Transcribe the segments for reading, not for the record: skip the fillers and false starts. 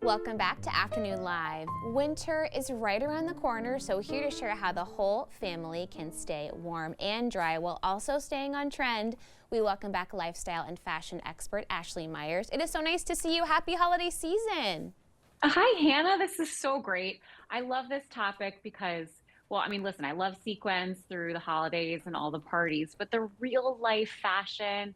Welcome back to Afternoon Live. Winter is right around the corner, so here to share how the whole family can stay warm and dry while also staying on trend, we welcome back lifestyle and fashion expert Ashley Meyers. It is so nice to see you. Happy holiday season. Hi, Hannah. This is so great. I love this topic because, well, I mean, listen, I love sequins through the holidays and all the parties, but the real life fashion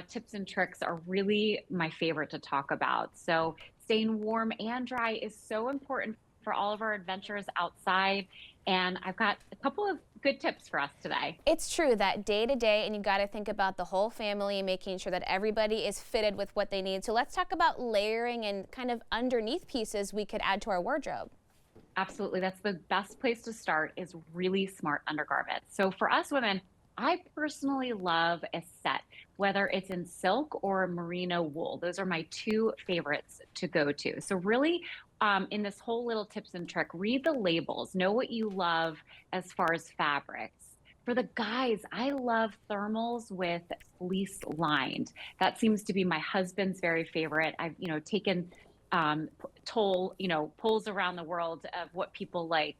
tips and tricks are really my favorite to talk about. So, staying warm and dry is so important for all of our adventures outside. And I've got a couple of good tips for us today. It's true that day to day, and you got to think about the whole family, making sure that everybody is fitted with what they need. So let's talk about layering and kind of underneath pieces we could add to our wardrobe. Absolutely. That's the best place to start is really smart undergarments. So for us women, I personally love a set, whether it's in silk or merino wool. Those are my two favorites to go to. So really, in this whole little tips and trick, read the labels, know what you love as far as fabrics. For the guys, I love thermals with fleece lined. That seems to be my husband's very favorite. I've, taken polls around the world of what people like.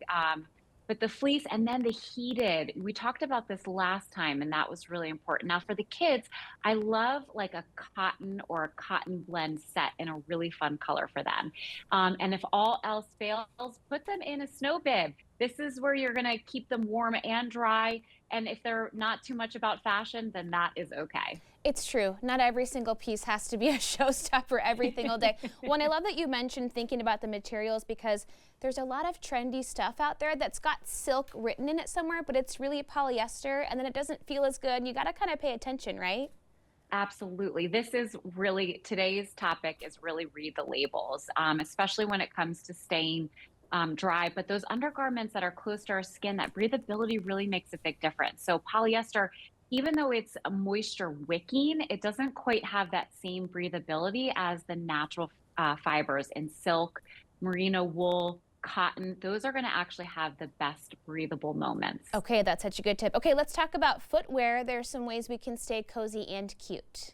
But the fleece and then the heated, we talked about this last time, and that was really important. Now, for the kids, I love like a cotton or a cotton blend set in a really fun color for them. And if all else fails, put them in a snow bib. This is where you're going to keep them warm and dry. And if they're not too much about fashion, then that is okay. It's true. Not every single piece has to be a showstopper every single day. One, I love that you mentioned thinking about the materials because there's a lot of trendy stuff out there that's got silk written in it somewhere, but it's really polyester and then it doesn't feel as good. You got to kind of pay attention, right? Absolutely. This is really today's topic is really read the labels, especially when it comes to staying dry. But those undergarments that are close to our skin, that breathability really makes a big difference. So polyester, even though it's a moisture wicking, it doesn't quite have that same breathability as the natural fibers in silk, merino wool, cotton. Those are going to actually have the best breathable moments. Okay, that's such a good tip. Okay, let's talk about footwear. There's some ways we can stay cozy and cute.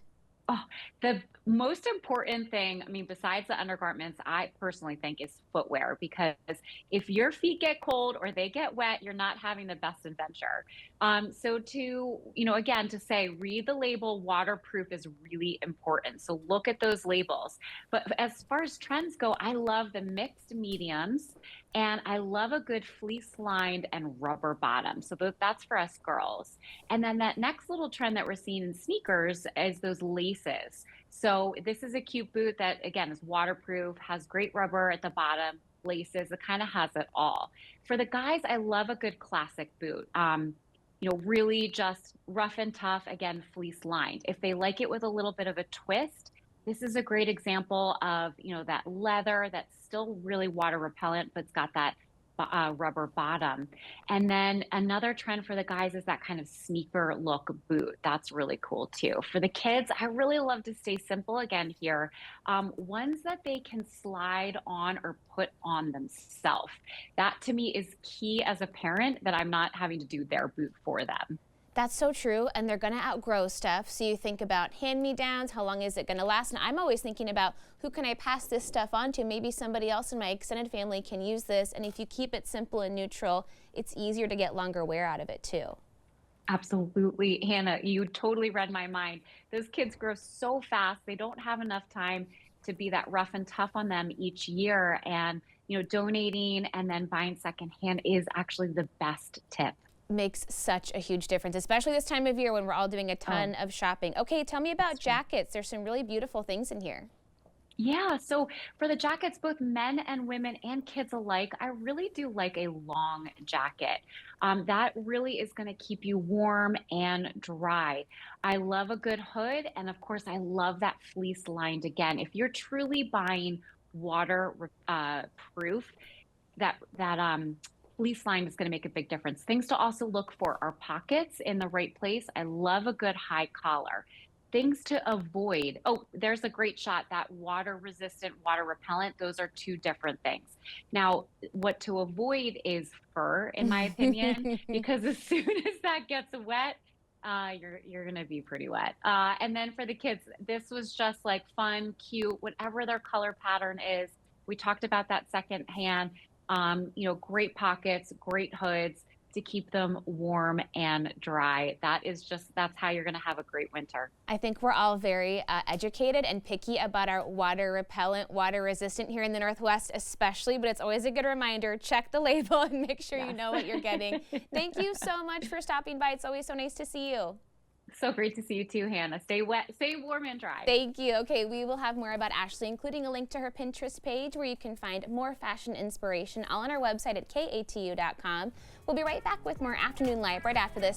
Oh, the most important thing, I mean, besides the undergarments, I personally think is footwear because if your feet get cold or they get wet, you're not having the best adventure. So again, to say read the label, waterproof is really important. So look at those labels. But as far as trends go, I love the mixed mediums and I love a good fleece lined and rubber bottom. So that's for us girls. And then that next little trend that we're seeing in sneakers is those laces. So this is a cute boot that again is waterproof, has great rubber at the bottom, laces, it kind of has it all. For the guys, I love a good classic boot. Really just rough and tough, again, fleece lined. If they like it with a little bit of a twist, this is a great example of, that leather that's still really water repellent, but it's got that rubber bottom. And then another trend for the guys is that kind of sneaker look boot. That's really cool too. For the kids, I really love to stay simple again here. Ones that they can slide on or put on themselves. That to me is key as a parent that I'm not having to do their boot for them. That's so true, and they're going to outgrow stuff. So you think about hand-me-downs, how long is it going to last? And I'm always thinking about who can I pass this stuff on to? Maybe somebody else in my extended family can use this. And if you keep it simple and neutral, it's easier to get longer wear out of it too. Absolutely, Hannah, you totally read my mind. Those kids grow so fast, they don't have enough time to be that rough and tough on them each year. And, donating and then buying secondhand is actually the best tip. Makes such a huge difference, especially this time of year when we're all doing a ton of shopping. Okay, tell me about jackets. There's some really beautiful things in here. Yeah, so for the jackets, both men and women and kids alike, I really do like a long jacket. That really is going to keep you warm and dry. I love a good hood, and of course, I love that fleece lined again. If you're truly buying water proof, that fleece line is going to make a big difference. Things to also look for are pockets in the right place. I love a good high collar. Things to avoid. Oh, there's a great shot. That water resistant, water repellent. Those are two different things. Now, what to avoid is fur, in my opinion, because as soon as that gets wet, you're gonna be pretty wet. And then for the kids, this was just like fun, cute, whatever their color pattern is. We talked about that secondhand, great pockets, great hoods to keep them warm and dry. That's how you're going to have a great winter. I think we're all very educated and picky about our water repellent, water resistant here in the Northwest especially, but it's always a good reminder, check the label and make sure you know what you're getting. Thank you so much for stopping by. It's always so nice to see you. So great to see you too, Hannah. Stay wet, stay warm and dry. Thank you. Okay, we will have more about Ashley, including a link to her Pinterest page where you can find more fashion inspiration, all on our website at katu.com. We'll be right back with more Afternoon Live right after this.